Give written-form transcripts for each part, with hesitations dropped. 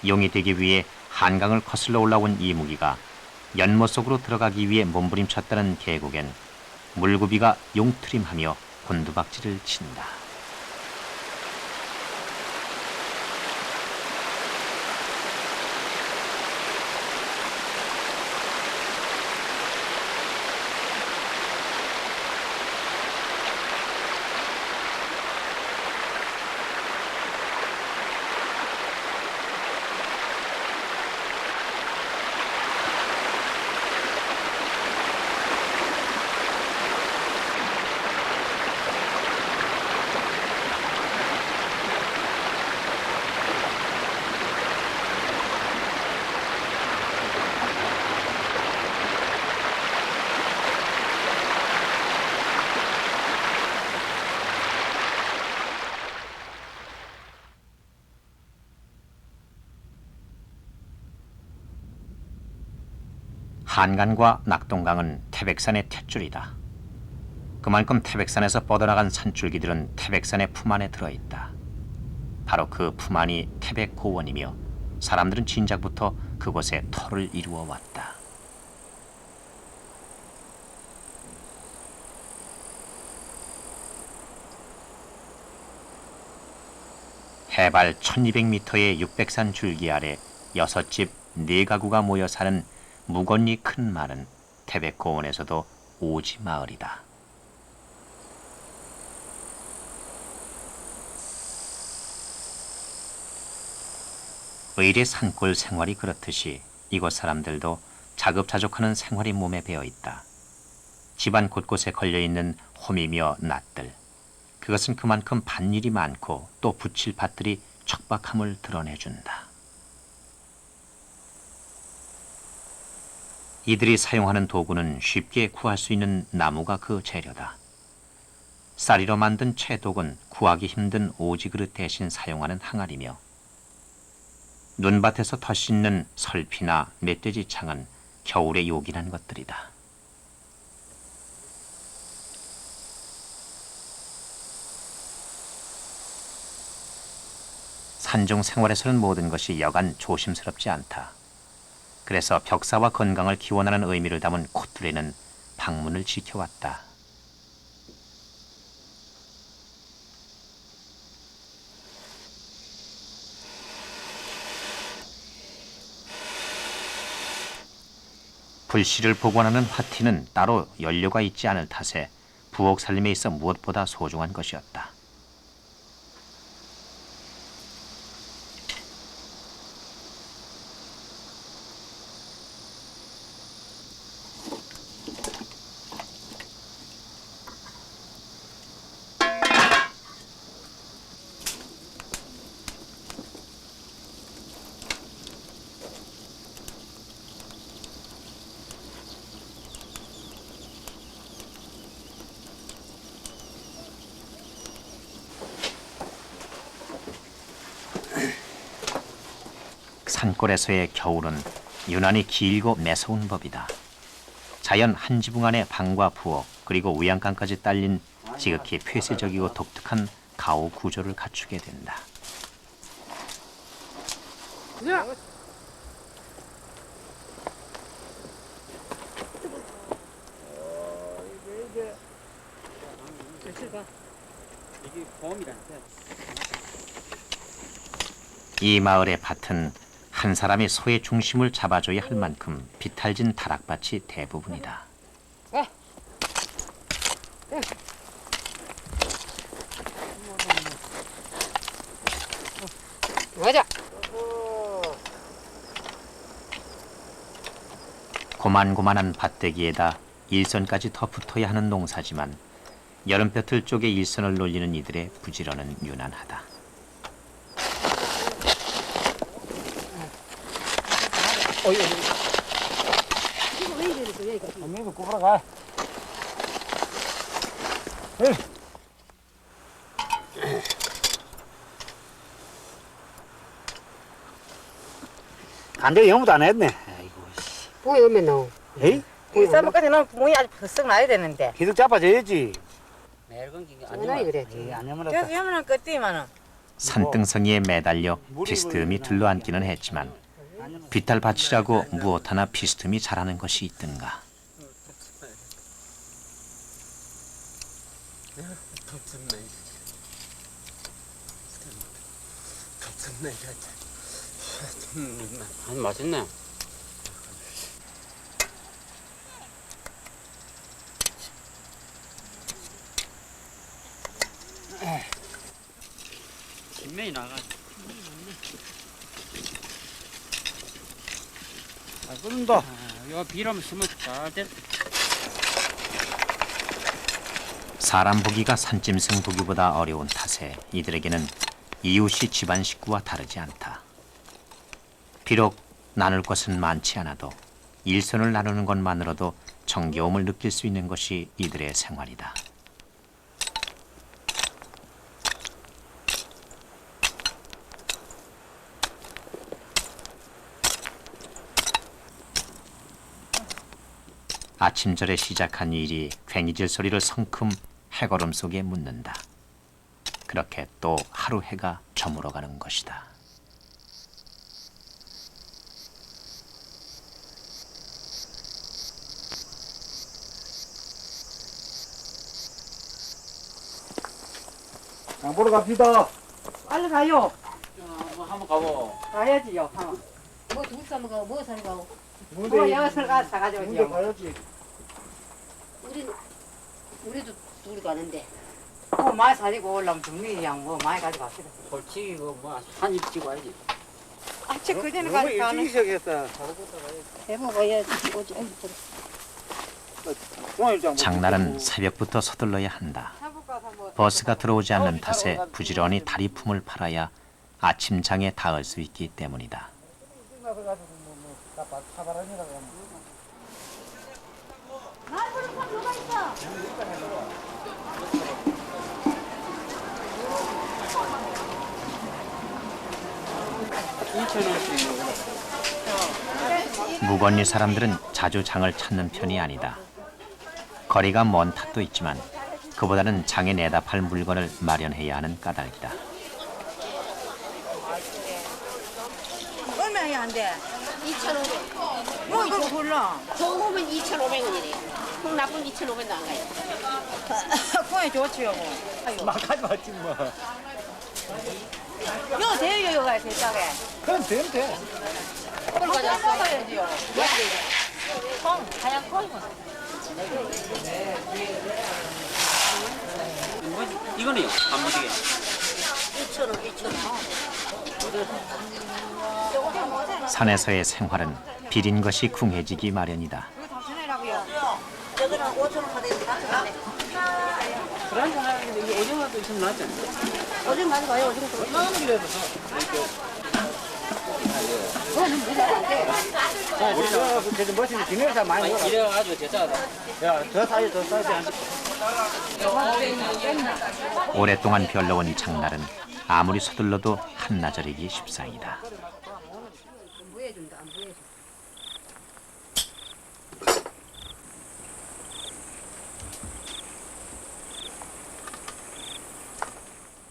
용이 되기 위해 한강을 거슬러 올라온 이무기가 연못 속으로 들어가기 위해 몸부림쳤다는 계곡엔 물구비가 용트림하며 곤두박질을 친다. 한간과 낙동강은 태백산의 탯줄이다. 그만큼 태백산에서 뻗어나간 산줄기들은 태백산의 품 안에 들어있다. 바로 그 품 안이 태백고원이며 사람들은 진작부터 그곳에 터를 이루어 왔다. 해발 1200m의 600산 줄기 아래 6집 4가구가 모여 사는 무건리 큰 마을은 태백고원에서도 오지 마을이다. 의례 산골 생활이 그렇듯이 이곳 사람들도 자급자족하는 생활이 몸에 배어 있다. 집안 곳곳에 걸려있는 홈이며 낫들, 그것은 그만큼 밭일이 많고 또 붙일 밭들이 척박함을 드러내준다. 이들이 사용하는 도구는 쉽게 구할 수 있는 나무가 그 재료다. 쌀이로 만든 채독은 구하기 힘든 오지그릇 대신 사용하는 항아리며 눈밭에서 더 씻는 설피나 멧돼지 창은 겨울에 요긴한 것들이다. 산중 생활에서는 모든 것이 여간 조심스럽지 않다. 그래서 벽사와 건강을 기원하는 의미를 담은 콧뚜레는 방문을 지켜왔다. 불씨를 보관하는 화티는 따로 연료가 있지 않을 탓에 부엌 살림에 있어 무엇보다 소중한 것이었다. 산골에서의 겨울은 유난히 길고 매서운 법이다. 자연 한 지붕 안에 방과 부엌 그리고 우양강까지 딸린 지극히 폐쇄적이고 독특한 가옥 구조를 갖추게 된다. 야! 이게 보험이라니까. 이 마을의 밭은 한 사람이 소의 중심을 잡아줘야 할 만큼 비탈진 다락밭이 대부분이다. 가자. 고만고만한 밭대기에다 일선까지 더 붙어야 하는 농사지만 여름볕을 쪼개 일선을 놀리는 이들의 부지런은 유난하다. 이거 왜 이래 여기가? 언니도 굽으러 가. 간대 영무도 안 했네. 아이고 씨. 보이 오면 너. 에이? 이 쌀먹까지 넣으면 구멍이 아주 벌썩 나야 되는데. 계속 잡아줘야지. 전화이 그래야지. 에이, 안 그래서 해먹었다. 여면은 끄띠만은 산등성이에 매달려 비스듬히 둘러앉기는 했지만 비탈밭이라고 무엇 하나 비스듬히 자라는 것이 있던가. 맛있네. 김면이 나가. 잘 끓는다. 이거 비라면 심어 잘 돼. 사람 보기가 산짐승 보기보다 어려운 탓에 이들에게는 이웃이 집안 식구와 다르지 않다. 비록 나눌 것은 많지 않아도 일손을 나누는 것만으로도 정겨움을 느낄 수 있는 것이 이들의 생활이다. 아침절에 시작한 일이 괭이질 소리를 성큼 해걸음 속에 묻는다. 그렇게 또 하루 해가 저물어가는 것이다. 장 보러 갑시다. 빨리 가요. 한번 가보. 가야지요. 한번. 뭐 두고 싸먹어, 뭐 사먹어. 뭐 여기서 가서 사가지고 문대 오지요. 가야지. 우리도 둘이 가는데. 뭐 많이 사지고 올라면 정민이랑 뭐 많이 가지고 갑시다. 솔직히 뭐한입 찍고 와야지. 아치 그 전에 너무 가서 일찍 가는. 시작했다. 해먹어야지. 오지. 중앙일장 장날은 새벽부터 서둘러야 한다. 뭐 버스가 들어오지 않는 탓에 부지런히 다리품을 팔아야 아침장에 닿을 수 있기 때문이다. 무건리 사람들은 자주 장을 찾는 편이 아니다. 거리가 먼 탓도 있지만 그보다는 장에 내다 팔 물건을 마련해야 하는 까닭이다. 얼마야 안 돼? 2,500원. 뭐 이거 골라. 좋은 거면 2,500원이래요. 콩 나쁜 2,500원 안 가요. 콩이 좋지요 뭐. 막하지 마지 뭐. 이거 돼요 이거가 대짜게. 그럼 되면 돼. 그걸 가져왔어요. 먹어야지요. 콩, 하얀 콩. 이거는요, 안 무지개. 2,000원, 2,000원. 산에서의 생활은 비린 것이 궁해지기 마련이다. 이거 당신이라고요. 저거는 5,000원 받아야 돼. 술 한잔 하는데 이거 오징어도 있으면 낫지 않나? 오줌 가져가요, 오줌 좀. 우리가 그래도 멋있는 기내사 많이 먹어. 이래가지고 제자다. 야, 더 사야 더 사지. 오랫동안 별러온 장날은 아무리 서둘러도 한나절이기 십상이다.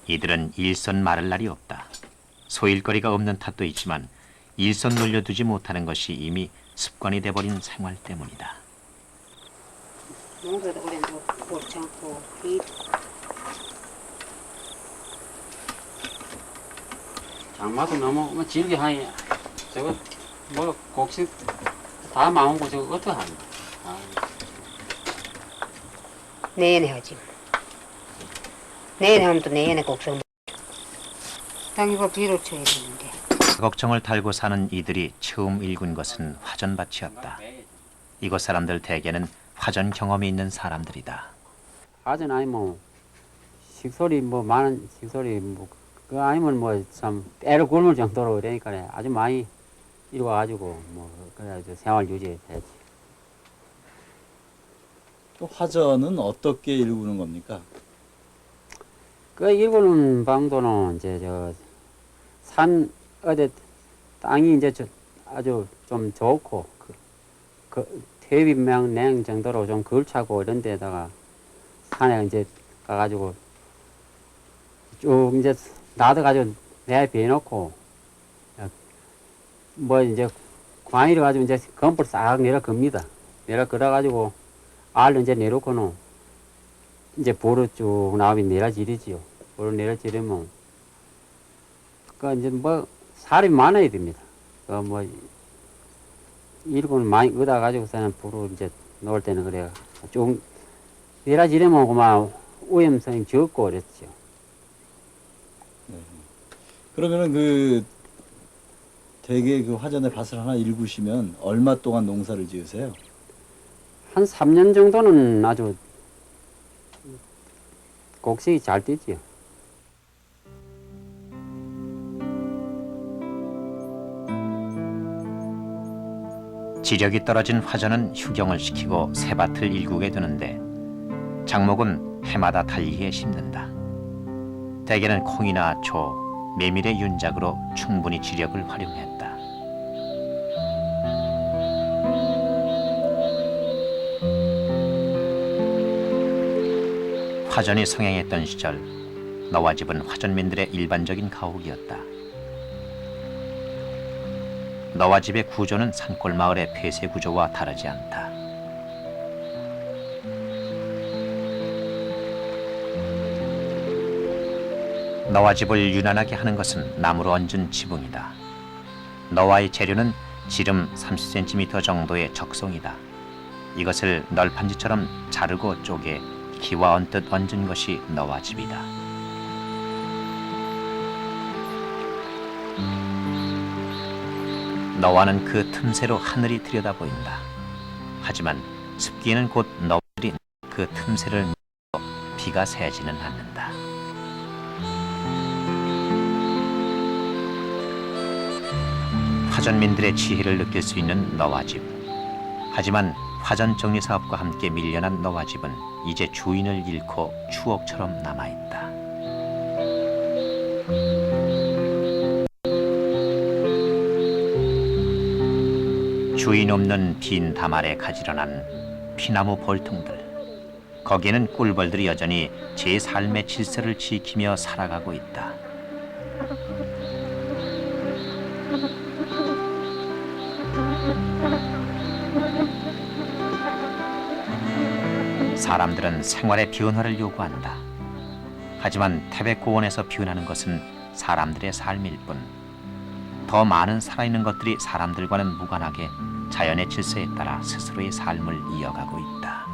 이들은 일손 마를 날이 없다. 소일거리가 없는 탓도 있지만 일손 놀려두지 못하는 것이 이미 습관이 돼버린 생활 때문이다. 농사도 그래, 뭐, 골치 않고, 이 장마도 너무 뭐 질게 하니 저거 뭐 곡식 다 마음고 저거 어떻게 하냐. 내년에 하지. 내년에 하면 또 내년에 곡성. 당이고 비를 쳐야 되는데. 걱정을 달고 사는 이들이 처음 일군 것은 화전밭이었다. 이곳 사람들 대개는 화전 경험이 있는 사람들이다. 하전 아니면 식소리 뭐 많은 식소리 뭐 그 아니면 뭐 참 애를 굶을 정도로 그러니까 아주 많이 이루어가지고 뭐 그래가지고 생활 유지해야지. 또 화전은 어떻게 일구는 겁니까? 그 일구는 방도는 이제 저 산 어디 땅이 이제 아주 좀 좋고 그 퇴비명 냉 정도로 좀 걸차고 이런 데다가 산에 이제 가가지고 쭉 이제 놔둬가지고 내 앞에 해놓고 뭐 이제 광일을 가지고 이제 건불 싹 내려 겁니다. 내려 걸어가지고 알을 이제 내놓고는 이제 볼을 쭉 나오면 내려지르지요. 볼을 내려지르면 그 이제 뭐 사람이 많아야 됩니다. 그 뭐 일꾼을 많이 얻어 가지고서는 불을 이제 놓을 때는 그래요. 쭉 내려지르면 그만 오염성이 적고 그랬죠. 그러면은 그 대개 그 화전에 밭을 하나 일구시면 얼마 동안 농사를 지으세요? 한 3년 정도는 아주 곡식이 잘 되지요. 지력이 떨어진 화전은 휴경을 시키고 새 밭을 일구게 되는데 장목은 해마다 달리기에 심는다. 대개는 콩이나 초, 메밀의 윤작으로 충분히 지력을 활용했다. 화전이 성행했던 시절 너와집은 화전민들의 일반적인 가옥이었다. 너와집의 구조는 산골 마을의 폐쇄 구조와 다르지 않다. 너와집을 유난하게 하는 것은 나무로 얹은 지붕이다. 너와의 재료는 지름 30cm 정도의 적송이다. 이것을 널판지처럼 자르고 쪼개 기와 언뜻 얹은 것이 너와집이다. 너와는 그 틈새로 하늘이 들여다보인다. 하지만 습기에는 곧 너와들이 그 틈새를 밀고 비가 새지는 않는다. 화전민들의 지혜를 느낄 수 있는 너와집. 하지만 화전 정리 사업과 함께 밀려난 너와집은 이제 주인을 잃고 추억처럼 남아있다. 주인 없는 빈 담 아래 가지런한 피나무 볼통들. 거기에는 꿀벌들이 여전히 제 삶의 질서를 지키며 살아가고 있다. 사람들은 생활의 변화를 요구한다. 하지만 태백고원에서 변하는 것은 사람들의 삶일 뿐, 더 많은 살아있는 것들이 사람들과는 무관하게 자연의 질서에 따라 스스로의 삶을 이어가고 있다.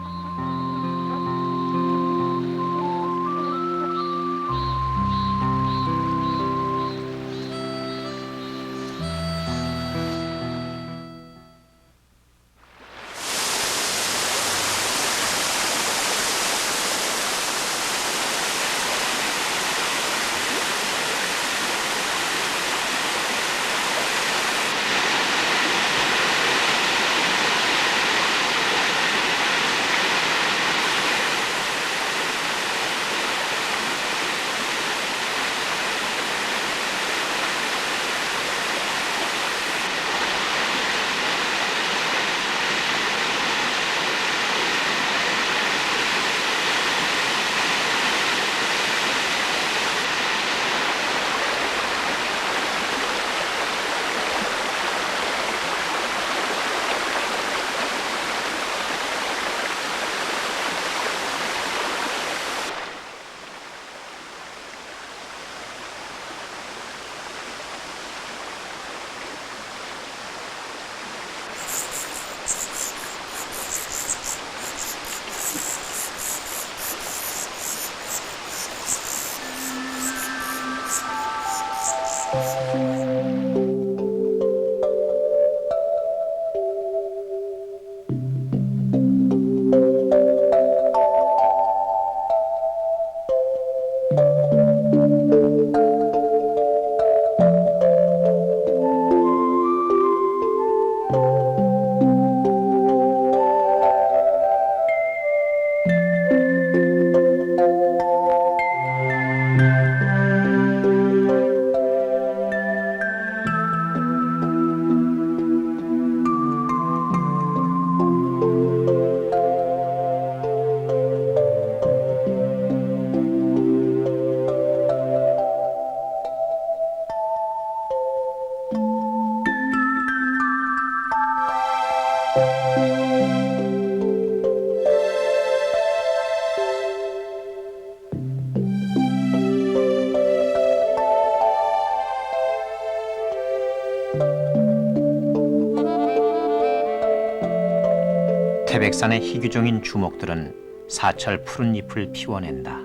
태백산의 희귀종인 주목들은 사철 푸른 잎을 피워낸다.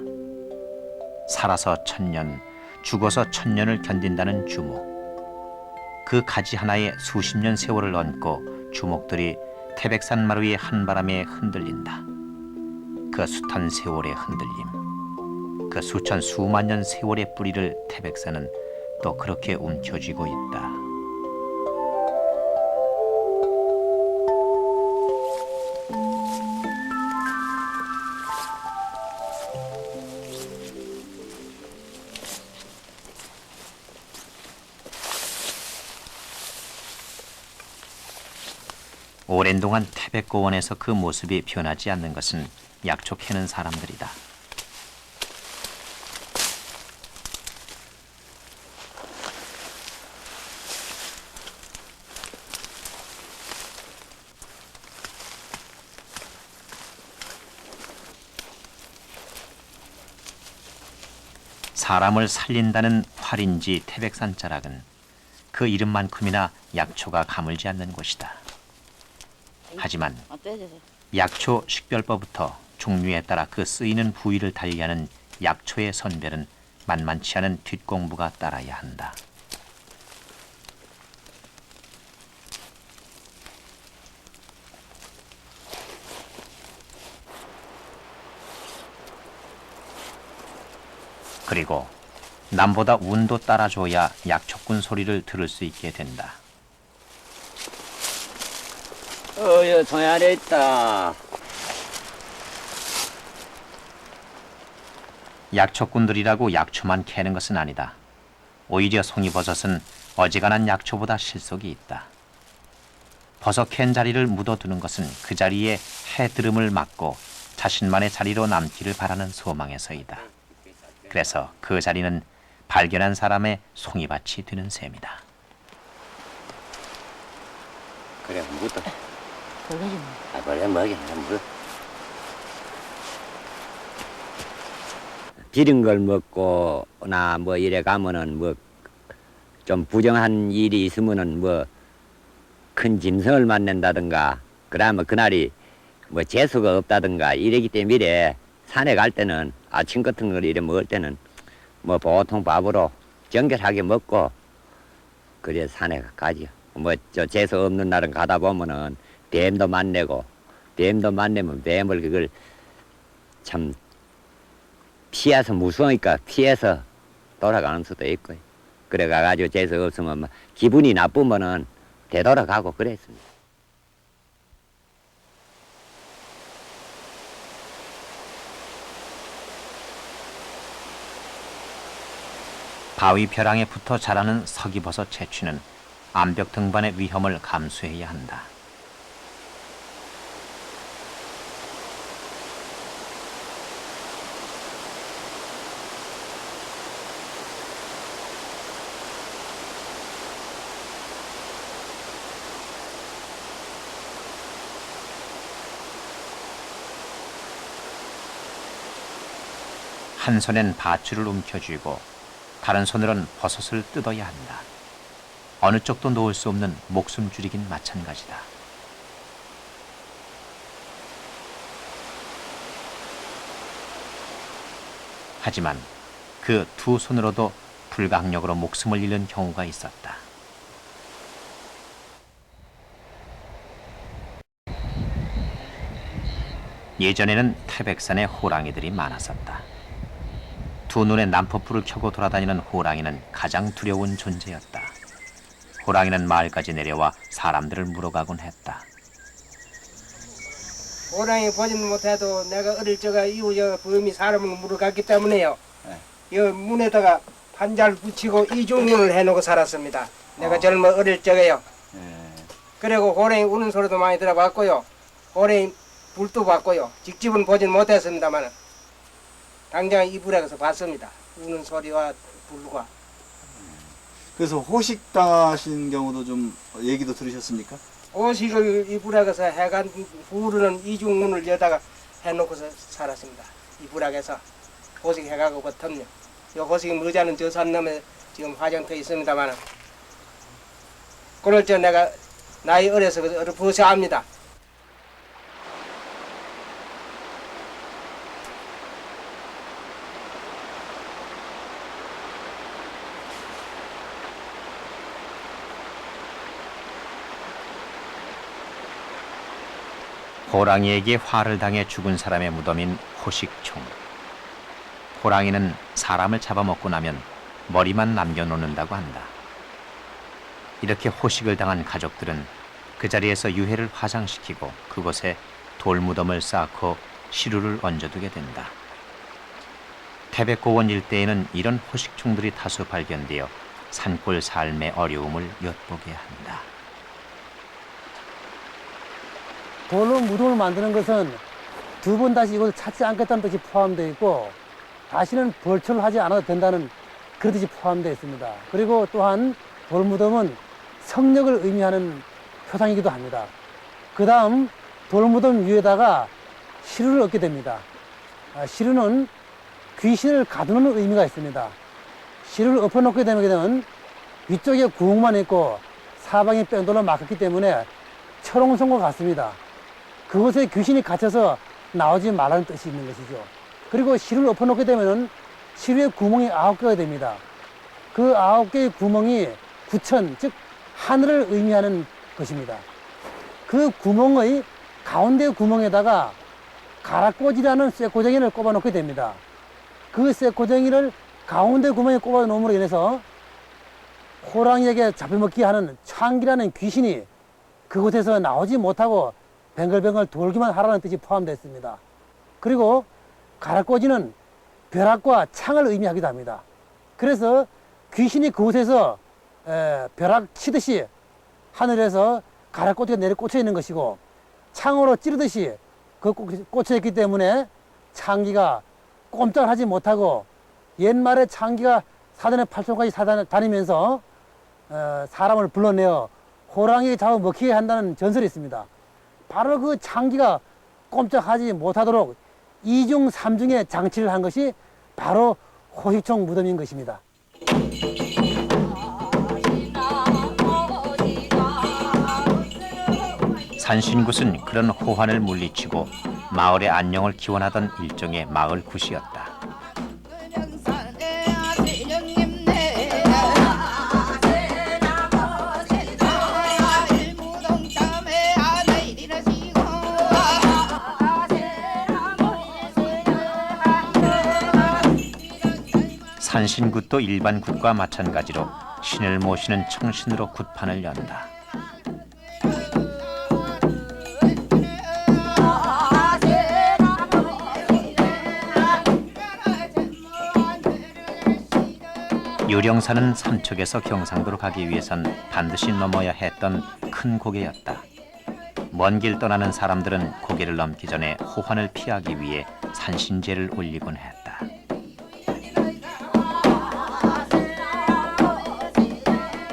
살아서 1000년, 죽어서 1000년을 견딘다는 주목. 그 가지 하나에 수십 년 세월을 얹고 주목들이 태백산 마루의 한바람에 흔들린다. 그 숱한 세월의 흔들림, 그 수천 수만 년 세월의 뿌리를 태백산은 또 그렇게 움켜쥐고 있다. 오랜 동안 태백고원에서 그 모습이 변하지 않는 것은 약초 캐는 사람들이다. 사람을 살린다는 활인지 태백산 자락은 그 이름만큼이나 약초가 가물지 않는 곳이다. 하지만 약초 식별법부터 종류에 따라 그 쓰이는 부위를 달리하는 약초의 선별은 만만치 않은 뒷공부가 따라야 한다. 그리고 남보다 운도 따라줘야 약초꾼 소리를 들을 수 있게 된다. 여 손 안에 있다. 약초꾼들이라고 약초만 캐는 것은 아니다. 오히려 송이버섯은 어지간한 약초보다 실속이 있다. 버섯 캔 자리를 묻어두는 것은 그 자리에 해드름을 막고 자신만의 자리로 남기를 바라는 소망에서이다. 그래서 그 자리는 발견한 사람의 송이밭이 되는 셈이다. 그래, 묻어. 벌레 먹이네, 물. 비린 걸 먹고나 뭐 이래 가면은 뭐 좀 부정한 일이 있으면은 뭐 큰 짐승을 만난다든가 그러면 그날이 뭐 재수가 없다든가 이러기 때문에 산에 갈 때는 아침 같은 걸 이래 먹을 때는 뭐 보통 밥으로 정결하게 먹고 그래 산에 가지요. 뭐 저 재수 없는 날은 가다 보면은 뱀도 만나고 뱀도 만나면 뱀을 그걸 참 피해서 무서우니까 피해서 돌아가는 수도 있고 그래 가가지고 재수 없으면 뭐 기분이 나쁘면은 되돌아가고 그랬습니다. 바위 벼랑에 붙어 자라는 서기버섯 채취는 암벽 등반의 위험을 감수해야 한다. 한 손엔 밧줄을 움켜쥐고 다른 손으로는 버섯을 뜯어야 한다. 어느 쪽도 놓을 수 없는 목숨줄이긴 마찬가지다. 하지만 그 두 손으로도 불가항력으로 목숨을 잃는 경우가 있었다. 예전에는 태백산에 호랑이들이 많았었다. 두 눈에 난퍼불을 켜고 돌아다니는 호랑이는 가장 두려운 존재였다. 호랑이는 마을까지 내려와 사람들을 물어가곤 했다. 호랑이 보지는 못해도 내가 어릴 적에 이웃 범이 사람을 물어갔기 때문에요. 이 문에다가 판자를 붙이고 이중문을 해놓고 살았습니다. 내가 젊어 어릴 적에요. 그리고 호랑이 우는 소리도 많이 들어봤고요. 호랑이 불도 봤고요. 직집은 보지는 못했습니다만 당장 이불에서 봤습니다. 우는 소리와 불과. 그래서 호식당하신 경우도 좀 얘기도 들으셨습니까? 오식을 이불에서 해간 부르는 이중문을 여다가 해놓고서 살았습니다. 이불에서 호식 해가고부터요. 요 호식이 머지않은 저 산 넘에 지금 화장터 있습니다만 그럴 때 내가 나이 어려서 벌써 압니다. 호랑이에게 화를 당해 죽은 사람의 무덤인 호식총. 호랑이는 사람을 잡아먹고 나면 머리만 남겨놓는다고 한다. 이렇게 호식을 당한 가족들은 그 자리에서 유해를 화장시키고 그곳에 돌무덤을 쌓고 시루를 얹어두게 된다. 태백고원 일대에는 이런 호식총들이 다수 발견되어 산골 삶의 어려움을 엿보게 한다. 돌로 무덤을 만드는 것은 두 번 다시 이곳을 찾지 않겠다는 뜻이 포함되어 있고 다시는 벌초를 하지 않아도 된다는 그런 뜻이 포함되어 있습니다. 그리고 또한 돌무덤은 성력을 의미하는 표상이기도 합니다. 그 다음 돌무덤 위에다가 시루를 얹게 됩니다. 시루는 귀신을 가두는 의미가 있습니다. 시루를 엎어놓게 되면 위쪽에 구멍만 있고 사방이 뺑돌로 막혔기 때문에 철옹성과 같습니다. 그곳에 귀신이 갇혀서 나오지 말라는 뜻이 있는 것이죠. 그리고 시루를 엎어놓게 되면 시루의 구멍이 9개가 됩니다. 그 9개의 구멍이 구천, 즉 하늘을 의미하는 것입니다. 그 구멍의 가운데 구멍에다가 가락꼬지라는 쇠고쟁이를 꼽아놓게 됩니다. 그 쇠고쟁이를 가운데 구멍에 꼽아 놓음으로 인해서 호랑이에게 잡혀먹기 하는 창기라는 귀신이 그곳에서 나오지 못하고 뱅글뱅글 돌기만 하라는 뜻이 포함되어 있습니다. 그리고 가락꼬지는 벼락과 창을 의미하기도 합니다. 그래서 귀신이 그곳에서 벼락 치듯이 하늘에서 가락꼬지가 내려 꽂혀 있는 것이고 창으로 찌르듯이 그 꽂혀 있기 때문에 창기가 꼼짝을 하지 못하고 옛말에 창기가 사단의 8촌까지 다니면서 사람을 불러내어 호랑이에 잡아먹히게 한다는 전설이 있습니다. 바로 그 창기가 꼼짝하지 못하도록 2중 3중의 장치를 한 것이 바로 호식총 무덤인 것입니다. 산신굿은 그런 호환을 물리치고 마을의 안녕을 기원하던 일종의 마을 굿이었다. 산신굿도 일반 굿과 마찬가지로 신을 모시는 청신으로 굿판을 연다. 유령산은 삼척에서 경상도로 가기 위해선 반드시 넘어야 했던 큰 고개였다. 먼 길 떠나는 사람들은 고개를 넘기 전에 호환을 피하기 위해 산신제를 올리곤 했다.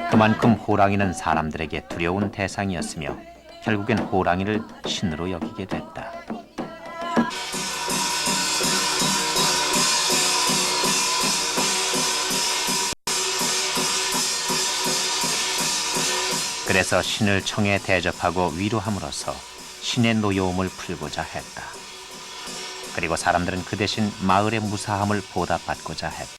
그만큼 호랑이는 사람들에게 두려운 대상이었으며 결국엔 호랑이를 신으로 여기게 됐다. 그래서 신을 청에 대접하고 위로함으로써 신의 노여움을 풀고자 했다. 그리고 사람들은 그 대신 마을의 무사함을 보답받고자 했다.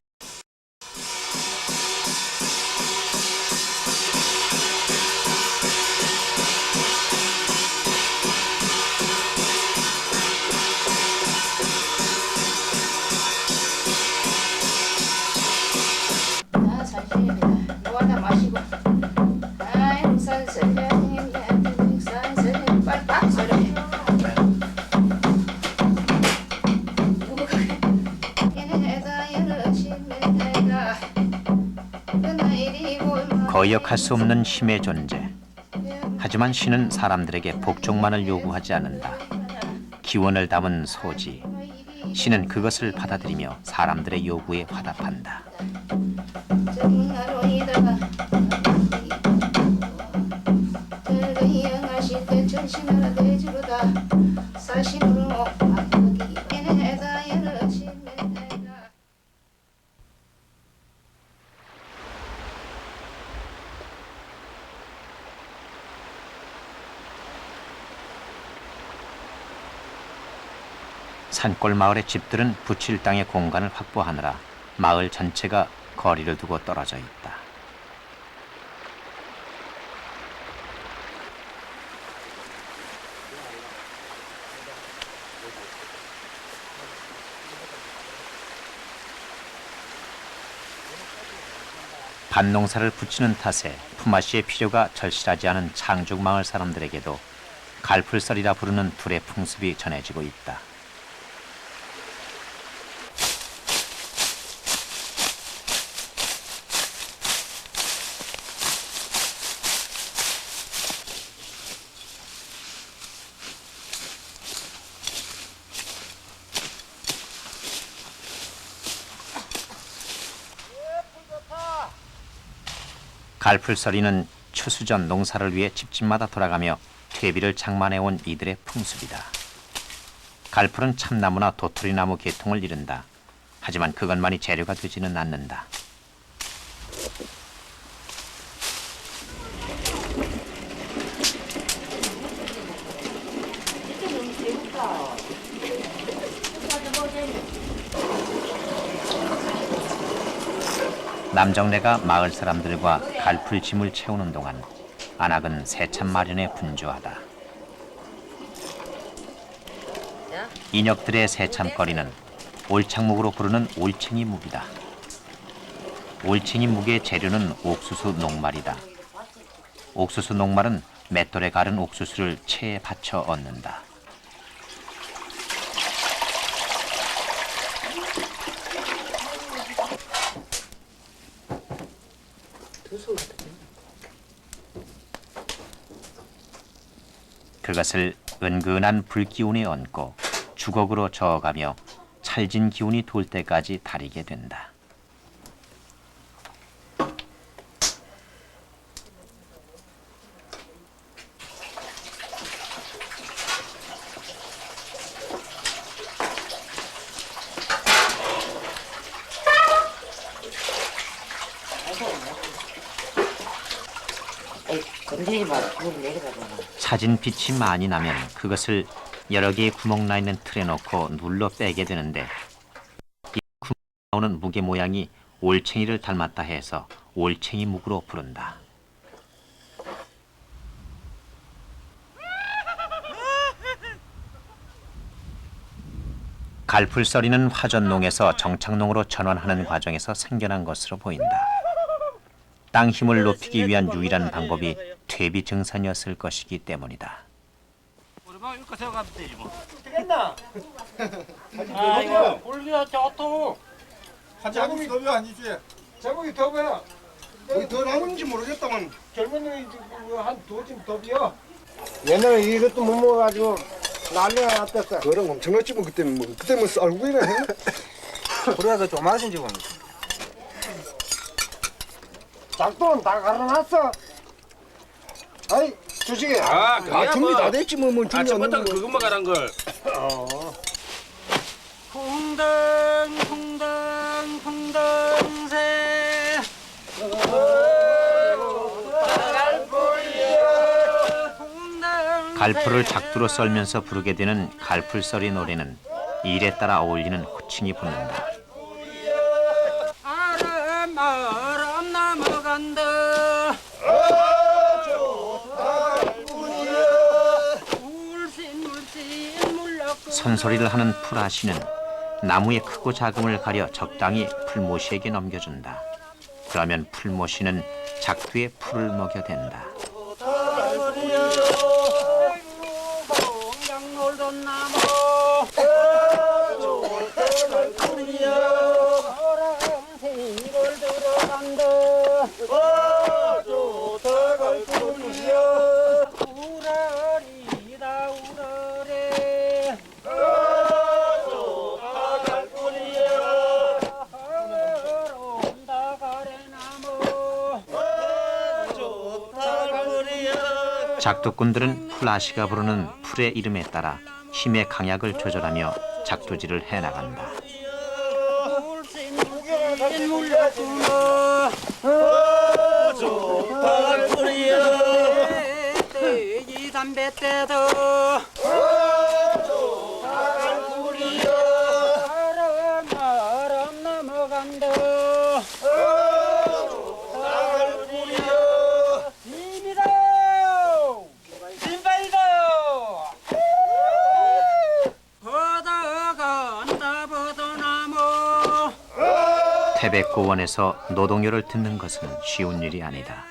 거역할 수 없는 힘의 존재. 하지만 신은 사람들에게 복종만을 요구하지 않는다. 기원을 담은 소지. 신은 그것을 받아들이며 사람들의 요구에 화답한다. 산골 마을의 집들은 붙일 땅의 공간을 확보하느라 마을 전체가 거리를 두고 떨어져 있다. 밭농사를 붙이는 탓에 품앗이의 필요가 절실하지 않은 창죽 마을 사람들에게도 갈풀썰이라 부르는 둘의 풍습이 전해지고 있다. 갈풀썰이는 추수 전 농사를 위해 집집마다 돌아가며 퇴비를 장만해온 이들의 풍습이다. 갈풀은 참나무나 도토리나무 계통을 이른다. 하지만 그것만이 재료가 되지는 않는다. 남정네가 마을 사람들과 갈풀 짐을 채우는 동안 안악은 새참 마련에 분주하다. 인역들의 새참거리는 올창묵으로 부르는 올챙이 묵이다. 올챙이 묵의 재료는 옥수수 녹말이다. 옥수수 녹말은 맷돌에 가른 옥수수를 체에 받쳐 얻는다. 그것을 은근한 불기운에 얹고 주걱으로 저어가며 찰진 기운이 돌 때까지 다리게 된다. 건드리지 마. 물 내려가잖아. 차진 빛이 많이 나면 그것을 여러 개의 구멍 나 있는 틀에 넣고 눌러 빼게 되는데 이 구멍 나오는 묵의 모양이 올챙이를 닮았다 해서 올챙이 묵으로 부른다. 갈풀썰이는 화전농에서 정착농으로 전환하는 과정에서 생겨난 것으로 보인다. 땅 힘을 높이기 위한 유일한 방법이 퇴비 증산이었을 것이기 때문이다. 되겠나? 아 이거 볼기가 좋통. 자국이 더벼 아니지? 제목이 더워요. 여기 더 나오는지 모르겠다만 젊은 놈이 한 두쯤 더 비어. 옛날에 이것도 못 먹어가지고 난리가 났댔어. 그런 엄청났지 뭐 그때 뭐 쌀국이나 해? 그래도 좀 하신 지금. 작동은 다 갈아놨어. 아이 주식에. 아 준비 다 됐지 뭐 준비 안 첫부터 되는 거. 그것만 가란 걸. 풍덩 풍덩 풍덩새. 갈풀을 작두로 썰면서 부르게 되는 갈풀썰이 노래는 일에 따라 어울리는 호칭이 붙는다. 아람 넘어간다. 선소리를 하는 풀아씨는 나무의 크고 작음을 가려 적당히 풀모씨에게 넘겨준다. 그러면 풀모씨는 작두에 풀을 먹여댄다. 작두꾼들은 풀아씨가 부르는 풀의 이름에 따라 힘의 강약을 조절하며 작두질을 해나간다. 담배 때도 태백고원에서 노동요를 듣는 것은 쉬운 일이 아니다.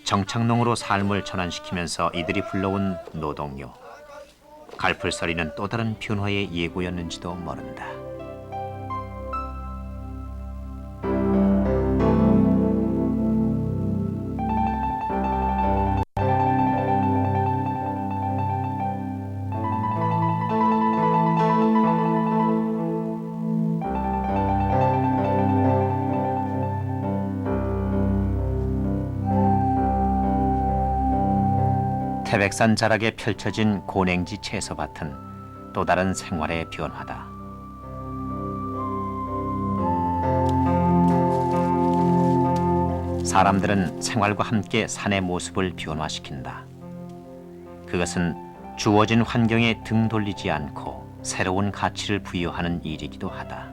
정착농으로 삶을 전환시키면서 이들이 불러온 노동요. 갈풀서리는 또 다른 변화의 예고였는지도 모른다. 태백산 자락에 펼쳐진 고냉지 채소밭은 또 다른 생활의 변화다. 사람들은 생활과 함께 산의 모습을 변화시킨다. 그것은 주어진 환경에 등 돌리지 않고 새로운 가치를 부여하는 일이기도 하다.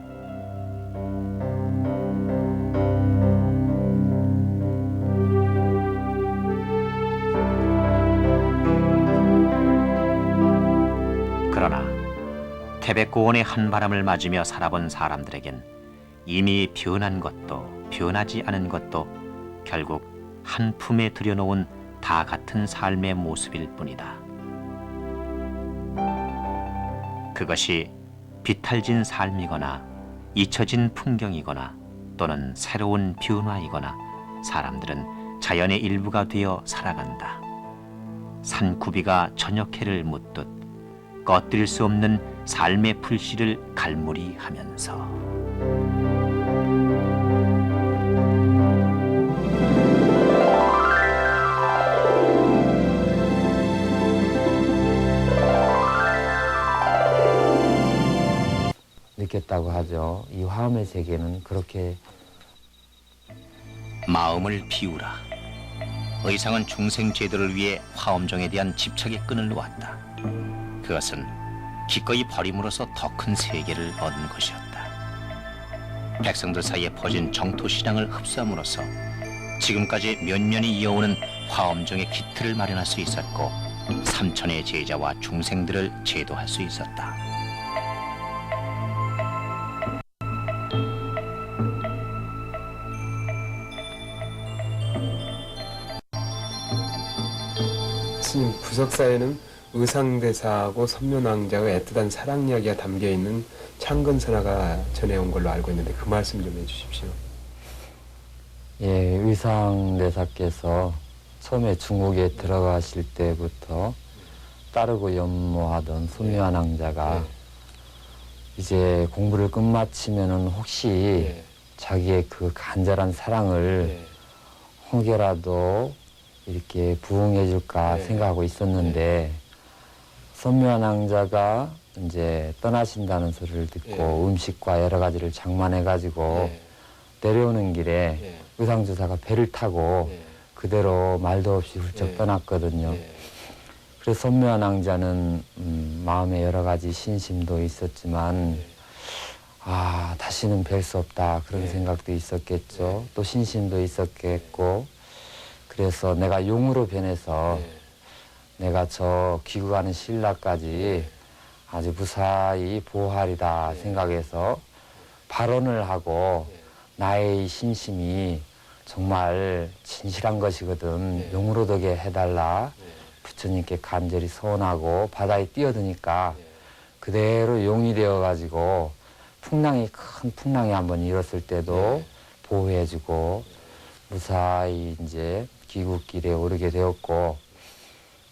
그러나 태백고원의 한바람을 맞으며 살아본 사람들에겐 이미 변한 것도 변하지 않은 것도 결국 한 품에 들여놓은 다 같은 삶의 모습일 뿐이다. 그것이 비탈진 삶이거나 잊혀진 풍경이거나 또는 새로운 변화이거나 사람들은 자연의 일부가 되어 살아간다. 산구비가 저녁해를 묻듯 꺼뜨릴 수 없는 삶의 풀씨를 갈무리하면서. 느꼈다고 하죠. 이 화음의 세계는 그렇게. 마음을 비우라. 의상은 중생 제도를 위해 화엄정에 대한 집착의 끈을 놓았다. 그것은 기꺼이 버림으로써 더 큰 세계를 얻은 것이었다. 백성들 사이에 퍼진 정토 신앙을 흡수함으로써 지금까지 몇 년이 이어오는 화엄정의 기틀을 마련할 수 있었고 삼천의 제자와 중생들을 제도할 수 있었다. 스님 부석사에는 의상대사하고 선묘낭자의 애틋한 사랑 이야기가 담겨있는 창근선화가 전해온 걸로 알고 있는데 그 말씀 좀 해주십시오. 예, 의상대사께서 처음에 중국에 들어가실 때부터 따르고 연모하던 선묘낭자가 이제 공부를 끝마치면은 혹시 자기의 그 간절한 사랑을 혹여라도 이렇게 부응해줄까 생각하고 있었는데 선묘낭자가 이제 떠나신다는 소리를 듣고 음식과 여러 가지를 장만해가지고 내려오는 길에 의상주사가 배를 타고 그대로 말도 없이 훌쩍 떠났거든요. 그래서 선묘낭자는 마음에 여러 가지 신심도 있었지만 아 다시는 뵐 수 없다 그런 생각도 있었겠죠. 또 신심도 있었겠고 그래서 내가 용으로 변해서 내가 저 귀국하는 신라까지 아주 무사히 보호하리다 생각해서 발언을 하고 나의 신심이 정말 진실한 것이거든 용으로 되게 해달라 부처님께 간절히 소원하고 바다에 뛰어드니까 그대로 용이 되어가지고 큰 풍랑이 한번 일었을 때도 보호해주고 무사히 이제 귀국길에 오르게 되었고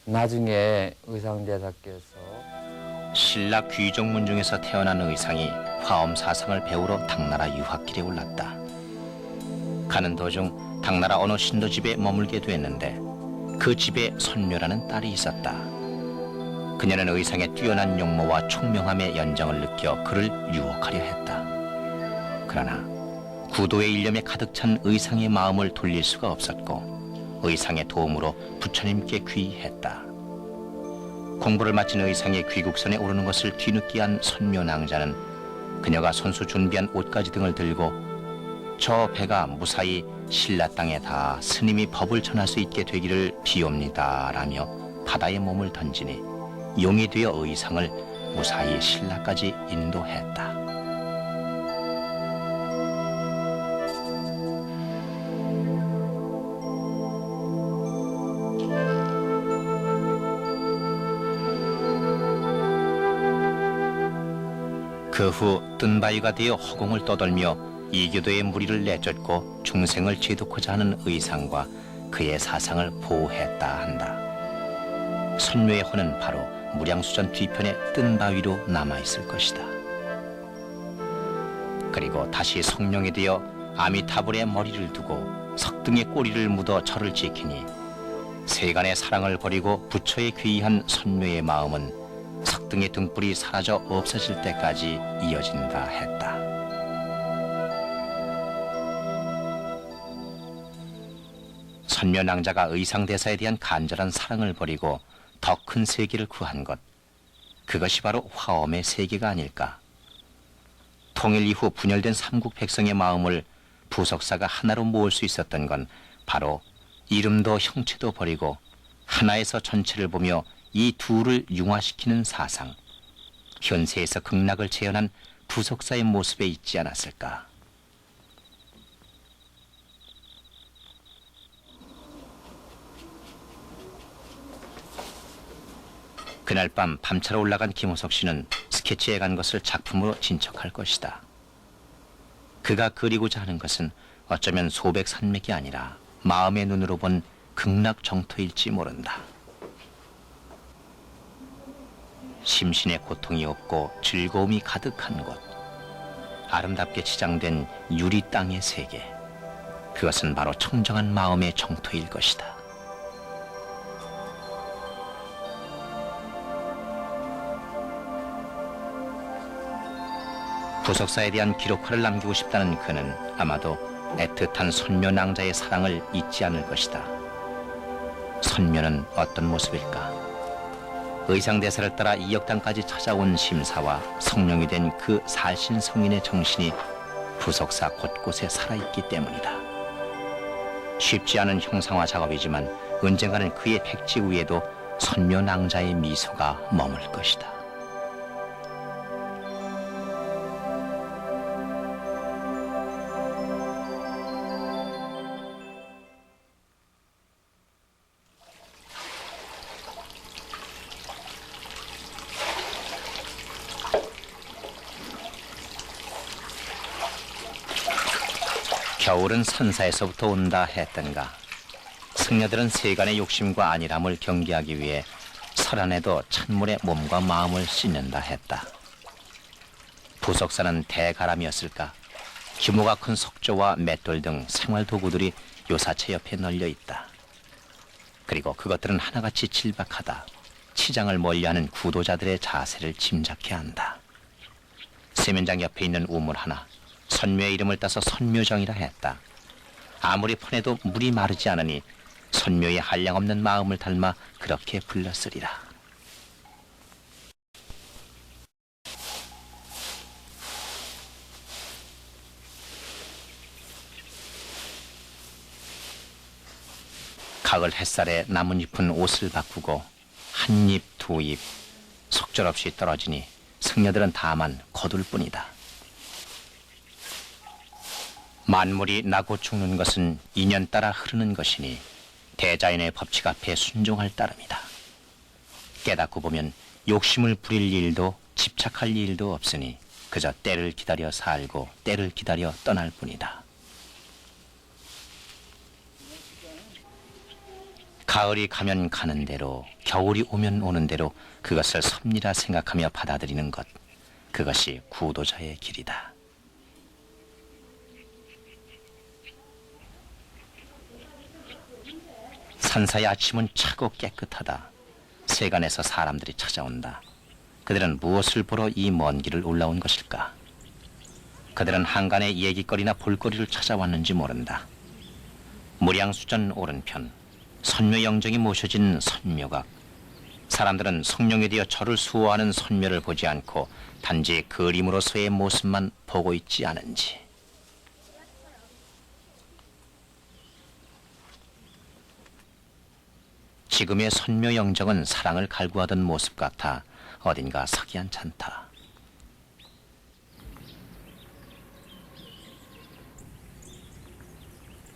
나중에 의상대사께서 신라 귀족문 중에서 태어난 의상이 화엄 사상을 배우러 당나라 유학길에 올랐다. 가는 도중 당나라 어느 신도 집에 머물게 됐는데 그 집에 선묘라는 딸이 있었다. 그녀는 의상에 뛰어난 용모와 총명함의 연정을 느껴 그를 유혹하려 했다. 그러나 구도의 일념에 가득 찬 의상의 마음을 돌릴 수가 없었고 의상의 도움으로 부처님께 귀했다. 공부를 마친 의상의 귀국선에 오르는 것을 뒤늦게 한 선묘낭자는 그녀가 손수 준비한 옷가지 등을 들고 저 배가 무사히 신라 땅에 닿아 스님이 법을 전할 수 있게 되기를 비옵니다 라며 바다에 몸을 던지니 용이 되어 의상을 무사히 신라까지 인도했다. 그 후 뜬바위가 되어 허공을 떠돌며 이교도의 무리를 내쫓고 중생을 제도코자 하는 의상과 그의 사상을 보호했다 한다. 선묘의 혼은 바로 무량수전 뒤편의 뜬바위로 남아있을 것이다. 그리고 다시 성령이 되어 아미타불의 머리를 두고 석등의 꼬리를 묻어 절을 지키니 세간의 사랑을 버리고 부처에 귀의한 선묘의 마음은 석등의 등불이 사라져 없어질 때까지 이어진다 했다. 선묘낭자가 의상대사에 대한 간절한 사랑을 버리고 더 큰 세계를 구한 것, 그것이 바로 화엄의 세계가 아닐까. 통일 이후 분열된 삼국 백성의 마음을 부석사가 하나로 모을 수 있었던 건 바로 이름도 형체도 버리고 하나에서 전체를 보며 이 둘을 융화시키는 사상, 현세에서 극락을 재현한 부석사의 모습에 있지 않았을까. 그날 밤 밤차로 올라간 김호석 씨는 스케치해 간 것을 작품으로 진척할 것이다. 그가 그리고자 하는 것은 어쩌면 소백 산맥이 아니라 마음의 눈으로 본 극락 정토일지 모른다. 심신의 고통이 없고 즐거움이 가득한 곳, 아름답게 치장된 유리 땅의 세계, 그것은 바로 청정한 마음의 정토일 것이다. 부석사에 대한 기록화를 남기고 싶다는 그는 아마도 애틋한 선묘낭자의 사랑을 잊지 않을 것이다. 선묘는 어떤 모습일까? 의상대사를 따라 이역당까지 찾아온 심사와 성령이 된 그 살신성인의 정신이 부석사 곳곳에 살아있기 때문이다. 쉽지 않은 형상화 작업이지만 언젠가는 그의 백지 위에도 선묘낭자의 미소가 머물 것이다. 겨울은 산사에서부터 온다 했던가. 승려들은 세간의 욕심과 안일함을 경계하기 위해 설안에도 찬물에 몸과 마음을 씻는다 했다. 부석사는 대가람이었을까? 규모가 큰 석조와 맷돌 등 생활 도구들이 요사체 옆에 널려 있다. 그리고 그것들은 하나같이 질박하다. 치장을 멀리하는 구도자들의 자세를 짐작케 한다. 세면장 옆에 있는 우물 하나, 선묘의 이름을 따서 선묘정이라 했다. 아무리 퍼내도 물이 마르지 않으니 선묘의 한량없는 마음을 닮아 그렇게 불렀으리라. 가을 햇살에 나뭇잎은 옷을 바꾸고 한 잎, 두 잎 속절없이 떨어지니 승려들은 다만 거둘 뿐이다. 만물이 나고 죽는 것은 인연 따라 흐르는 것이니 대자연의 법칙 앞에 순종할 따름이다. 깨닫고 보면 욕심을 부릴 일도 집착할 일도 없으니 그저 때를 기다려 살고 때를 기다려 떠날 뿐이다. 가을이 가면 가는 대로, 겨울이 오면 오는 대로 그것을 섭리라 생각하며 받아들이는 것, 그것이 구도자의 길이다. 산사의 아침은 차고 깨끗하다. 세간에서 사람들이 찾아온다. 그들은 무엇을 보러 이 먼 길을 올라온 것일까? 그들은 한간의 얘기거리나 볼거리를 찾아왔는지 모른다. 무량수전 오른편, 선묘영정이 모셔진 선묘각. 사람들은 성령에 되어 절을 수호하는 선묘를 보지 않고 단지 그림으로서의 모습만 보고 있지 않은지. 지금의 선묘영정은 사랑을 갈구하던 모습 같아 어딘가 석연찮다.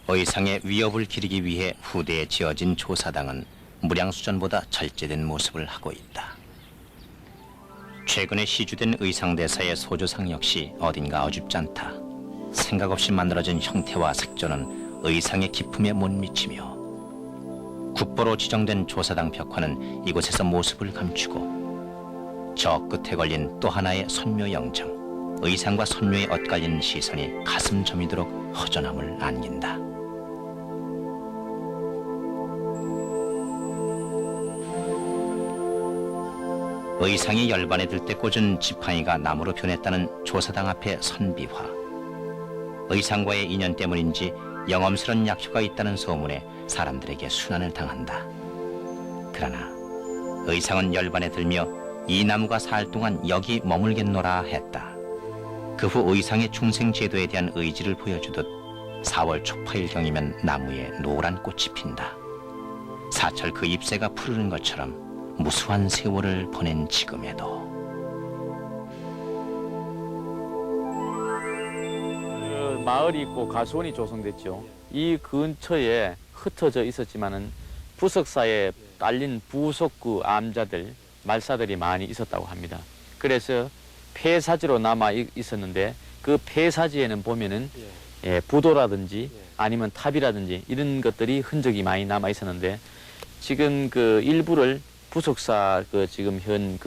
의상의 위협을 기리기 위해 후대에 지어진 조사당은 무량수전보다 절제된 모습을 하고 있다. 최근에 시주된 의상대사의 소조상 역시 어딘가 어줍지 않다. 생각 없이 만들어진 형태와 색조는 의상의 기품에 못 미치며 국보로 지정된 조사당 벽화는 이곳에서 모습을 감추고 저 끝에 걸린 또 하나의 선묘 영정, 의상과 선묘에 엇갈린 시선이 가슴 저미도록 허전함을 안긴다. 의상이 열반에 들 때 꽂은 지팡이가 나무로 변했다는 조사당 앞의 선비화. 의상과의 인연 때문인지 영험스런 약효가 있다는 소문에 사람들에게 순환을 당한다. 그러나 의상은 열반에 들며 이 나무가 살 동안 여기 머물겠노라 했다. 그 후 의상의 충생 제도에 대한 의지를 보여주듯 4월 초파일경이면 나무에 노란 꽃이 핀다. 사철 그 잎새가 푸르는 것처럼 무수한 세월을 보낸 지금에도 마을이 있고 가수원이 조성됐죠. 이 근처에 흩어져 있었지만은 부석사에 딸린 부속구 암자들, 말사들이 많이 있었다고 합니다. 그래서 폐사지로 남아 있었는데 그 폐사지에는 보면은 부도라든지 아니면 탑이라든지 이런 것들이 흔적이 많이 남아 있었는데 지금 그 일부를 부속사 그 지금 현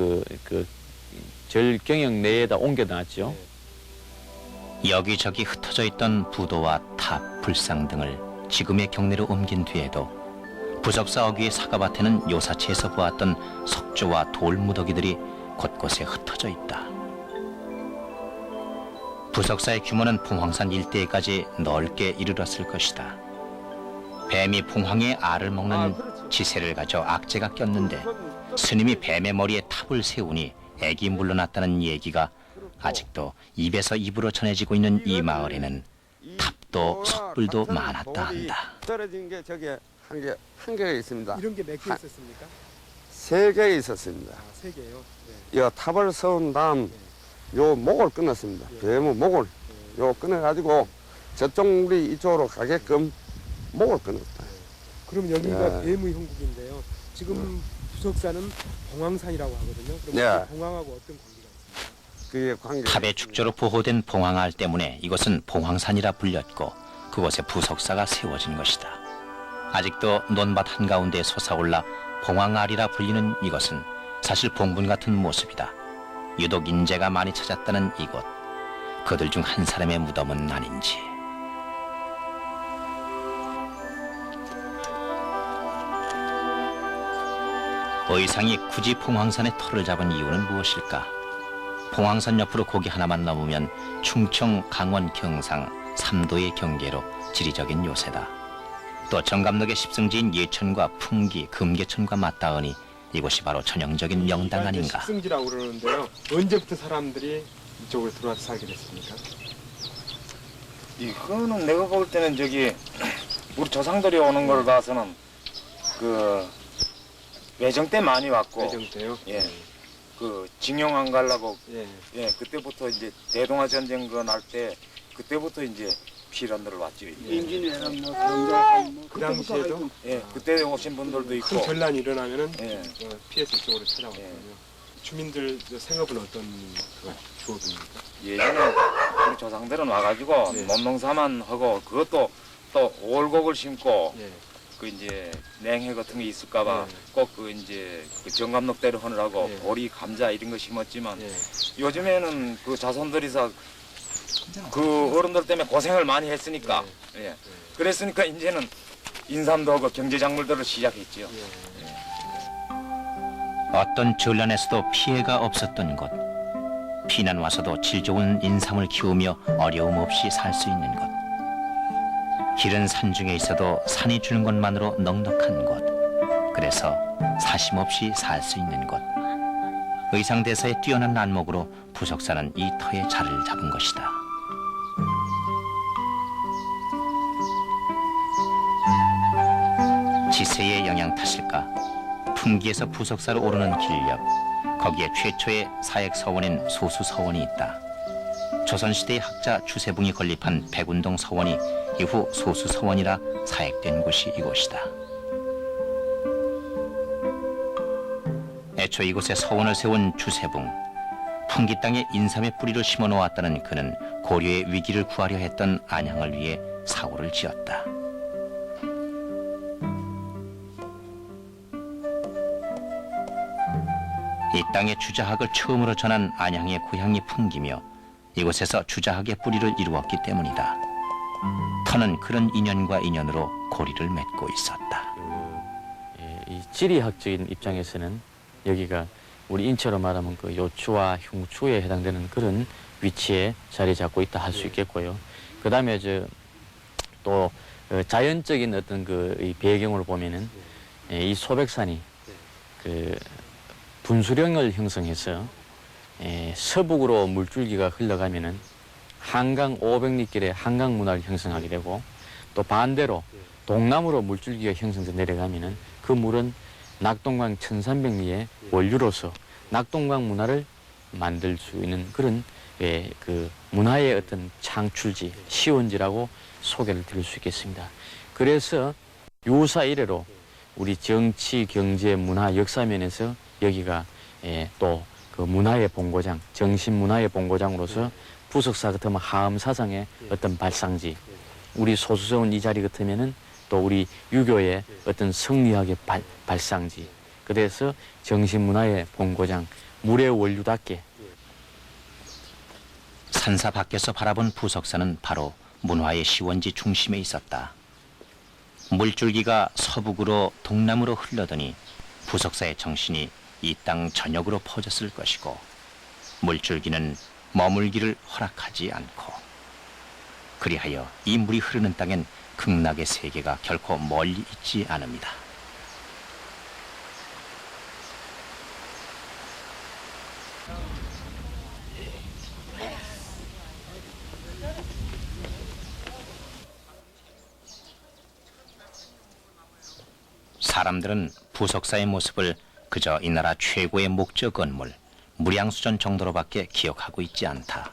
절경영 내에다 옮겨놨죠. 여기저기 흩어져 있던 부도와 탑, 불상 등을 지금의 경내로 옮긴 뒤에도 부석사 어귀의 사과밭에는 요사치에서 보았던 석조와 돌 무더기들이 곳곳에 흩어져 있다. 부석사의 규모는 봉황산 일대에까지 넓게 이르렀을 것이다. 뱀이 봉황의 알을 먹는 지세를 가져 악재가 꼈는데 스님이 뱀의 머리에 탑을 세우니 액이 물러났다는 얘기가 아직도 입에서 입으로 전해지고 있는 이 마을에는 탑도 석불도 많았다 한다. 떨어진 게 저게 한 개가 있습니다. 이런 게 몇 개 있었습니까? 3개 있었습니다. 아, 3개요. 이 탑을 세운 다음 요 목을 끊었습니다. 뱀의 목을 요 끊어가지고 저쪽 우리 이쪽으로 가게끔 목을 끊었다. 그럼 여기가 뱀의 형국인데요. 지금 부석사는 봉황산이라고 하거든요. 그럼 봉황하고 어떤 관계가 있습니까? 탑의 축조로 보호된 봉황알 때문에 이곳은 봉황산이라 불렸고 그곳에 부석사가 세워진 것이다. 아직도 논밭 한가운데 솟아올라 봉황알이라 불리는 이것은 사실 봉분 같은 모습이다. 유독 인재가 많이 찾았다는 이곳. 그들 중 한 사람의 무덤은 아닌지. 의상이 굳이 봉황산의 터를 잡은 이유는 무엇일까? 봉황산 옆으로 고개 하나만 넘으면 충청, 강원, 경상 3도의 경계로 지리적인 요새다. 또 정감록의 십승지인 예천과 풍기, 금계천과 맞닿으니 이곳이 바로 전형적인 명당 아닌가. 십승지라고 그러는데요. 언제부터 사람들이 이쪽으로 들어와서 살게 됐습니까? 이거는 내가 볼 때는 저기 우리 조상들이 오는 걸 봐서는 그 외정 때 많이 왔고. 외정 때요? 예. 그 징용 안 가려고. 예. 그때부터 이제 대동아 전쟁 그 날 때 그때부터 이제 피란들을 왔죠. 임진왜란 뭐 경자 그 당시에도 그때 오신 분들도 있고. 큰 전란이 일어나면은 피해서 이쪽으로 찾아왔거든요. 주민들 생업은 어떤 주업입니까? 예전에 우리 조상들은 와가지고 논농사만 하고 그것도 또 올곡을 심고 그 이제 냉해 같은 게 있을까봐 꼭 그 이제 그 정감록대로 하느라고 보리, 감자 이런 거 심었지만 요즘에는 그 자손들이서 그 어른들 때문에 고생을 많이 했으니까 그랬으니까 이제는 인삼도 하고 경제작물들을 시작했지요. 어떤 전란에서도 피해가 없었던 곳. 피난 와서도 질 좋은 인삼을 키우며 어려움 없이 살 수 있는 곳. 길은 산중에 있어도 산이 주는 것만으로 넉넉한 곳. 그래서 사심 없이 살 수 있는 곳. 의상대사의 뛰어난 안목으로 부석사는 이 터에 자리를 잡은 것이다. 지세의 영향 탓일까? 풍기에서 부석사로 오르는 길 옆, 거기에 최초의 사액 서원인 소수 서원이 있다. 조선시대의 학자 주세붕이 건립한 백운동 서원이 이후 소수 서원이라 사액된 곳이 이곳이다. 애초 이곳에 서원을 세운 주세붕, 풍기 땅에 인삼의 뿌리를 심어 놓았다는 그는 고려의 위기를 구하려 했던 안양을 위해 사고를 지었다. 이 땅에 주자학을 처음으로 전한 안양의 고향이 풍기며 이곳에서 주자학의 뿌리를 이루었기 때문이다. 터는 그런 인연과 인연으로 고리를 맺고 있었다. 이 지리학적인 입장에서는 여기가 우리 인체로 말하면 그 요추와 흉추에 해당되는 그런 위치에 자리 잡고 있다 할 수 있겠고요. 그 다음에 또 자연적인 어떤 이 배경으로 보면은 이 소백산이 그 분수령을 형성해서 서북으로 물줄기가 흘러가면은 한강 500리길의 한강 문화를 형성하게 되고 또 반대로 동남으로 물줄기가 형성돼서 내려가면은 그 물은 낙동강 1300리의 원류로서 낙동강 문화를 만들 수 있는 그런 그 문화의 어떤 창출지, 시원지라고 소개를 드릴 수 있겠습니다. 그래서 유사 이래로 우리 정치, 경제, 문화, 역사 면에서 여기가 또 그 문화의 본고장, 정신 문화의 본고장으로서 부석사 같으면 하엄 사상의 어떤 발상지, 우리 소수서원 이 자리 같으면은 또 우리 유교의 어떤 성리학의 발상지, 그래서 정신 문화의 본고장, 물의 원류답게 산사 밖에서 바라본 부석사는 바로 문화의 시원지 중심에 있었다. 물줄기가 서북으로 동남으로 흘러더니 부석사의 정신이 이 땅 전역으로 퍼졌을 것이고 물줄기는 머물기를 허락하지 않고 그리하여 이 물이 흐르는 땅엔 극락의 세계가 결코 멀리 있지 않습니다. 사람들은 부석사의 모습을 그저 이 나라 최고의 목적 건물, 무량수전 정도로밖에 기억하고 있지 않다.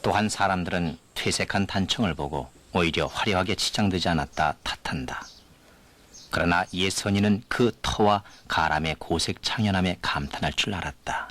또한 사람들은 퇴색한 단청을 보고 오히려 화려하게 치장되지 않았다 탓한다. 그러나 예선이는 그 터와 가람의 고색 창연함에 감탄할 줄 알았다.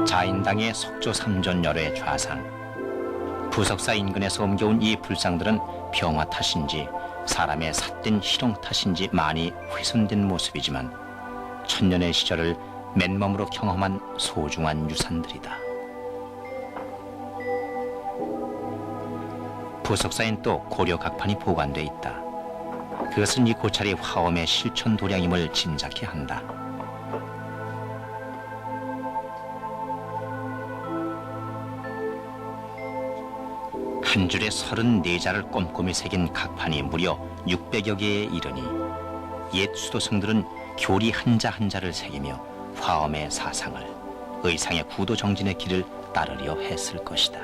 자인당의 석조 삼존열의 좌상, 부석사 인근에서 옮겨온 이 불상들은 병화 탓인지 사람의 삿된 희롱 탓인지 많이 훼손된 모습이지만 천년의 시절을 맨몸으로 경험한 소중한 유산들이다. 부석사엔 또 고려 각판이 보관돼 있다. 그것은 이 고찰이 화엄의 실천 도량임을 짐작케 한다. 한 줄에 34자를 꼼꼼히 새긴 각판이 무려 600여 개에 이르니 옛 수도승들은 교리 한자 한자를 새기며 화엄의 사상을, 의상의 구도 정진의 길을 따르려 했을 것이다.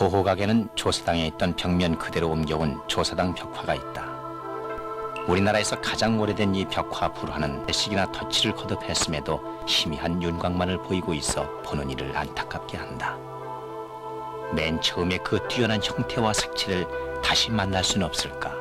보호각에는 조사당에 있던 벽면 그대로 옮겨온 조사당 벽화가 있다. 우리나라에서 가장 오래된 이 벽화 불화는 대식이나 덧칠을 거듭했음에도 희미한 윤곽만을 보이고 있어 보는 이를 안타깝게 한다. 맨 처음에 그 뛰어난 형태와 색채를 다시 만날 수는 없을까?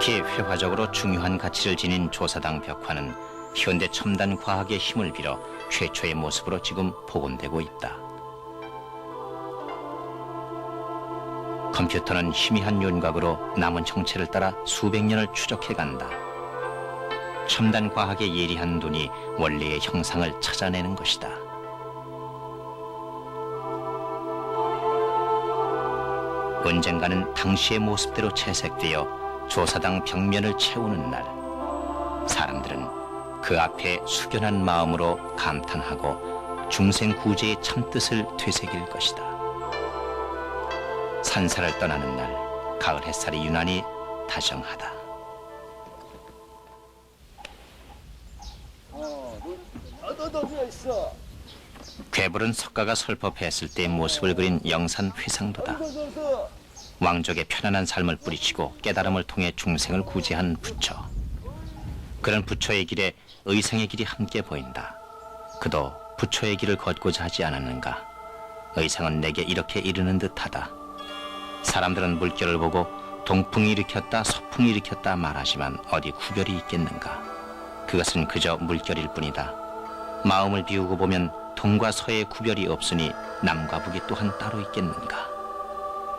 특히 회화적으로 중요한 가치를 지닌 조사당 벽화는 현대 첨단 과학의 힘을 빌어 최초의 모습으로 지금 복원되고 있다. 컴퓨터는 희미한 윤곽으로 남은 형체를 따라 수백 년을 추적해간다. 첨단 과학의 예리한 눈이 원래의 형상을 찾아내는 것이다. 언젠가는 당시의 모습대로 채색되어 조사당 벽면을 채우는 날, 사람들은 그 앞에 숙연한 마음으로 감탄하고 중생구제의 참뜻을 되새길 것이다. 산사를 떠나는 날, 가을 햇살이 유난히 다정하다. 괴물은 석가가 설법했을 때의 모습을 그린 영산 회상도다. 왕족의 편안한 삶을 뿌리치고 깨달음을 통해 중생을 구제한 부처. 그런 부처의 길에 의상의 길이 함께 보인다. 그도 부처의 길을 걷고자 하지 않았는가? 의상은 내게 이렇게 이르는 듯하다. 사람들은 물결을 보고 동풍이 일으켰다 서풍이 일으켰다 말하지만 어디 구별이 있겠는가? 그것은 그저 물결일 뿐이다. 마음을 비우고 보면 동과 서의 구별이 없으니 남과 북이 또한 따로 있겠는가?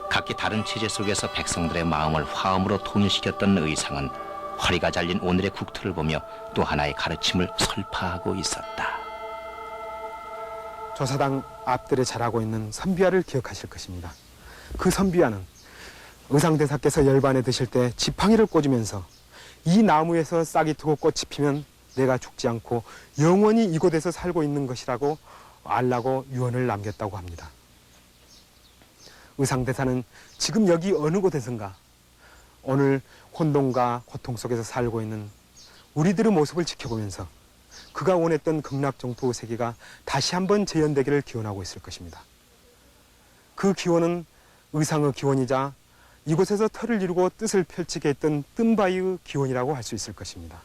각기 다른 체제 속에서 백성들의 마음을 화음으로 통일시켰던 의상은 허리가 잘린 오늘의 국토를 보며 또 하나의 가르침을 설파하고 있었다. 조사당 앞들에 자라고 있는 선비화를 기억하실 것입니다. 그 선비화는 의상대사께서 열반에 드실 때 지팡이를 꽂으면서 이 나무에서 싹이 트고 꽃이 피면 내가 죽지 않고 영원히 이곳에서 살고 있는 것이라고 알라고 유언을 남겼다고 합니다. 의상대사는 지금 여기 어느 곳에선가 오늘 혼돈과 고통 속에서 살고 있는 우리들의 모습을 지켜보면서 그가 원했던 극락정토 세계가 다시 한번 재현되기를 기원하고 있을 것입니다. 그 기원은 의상의 기원이자 이곳에서 터를 이루고 뜻을 펼치게 했던 뜸바위의 기원이라고 할 수 있을 것입니다.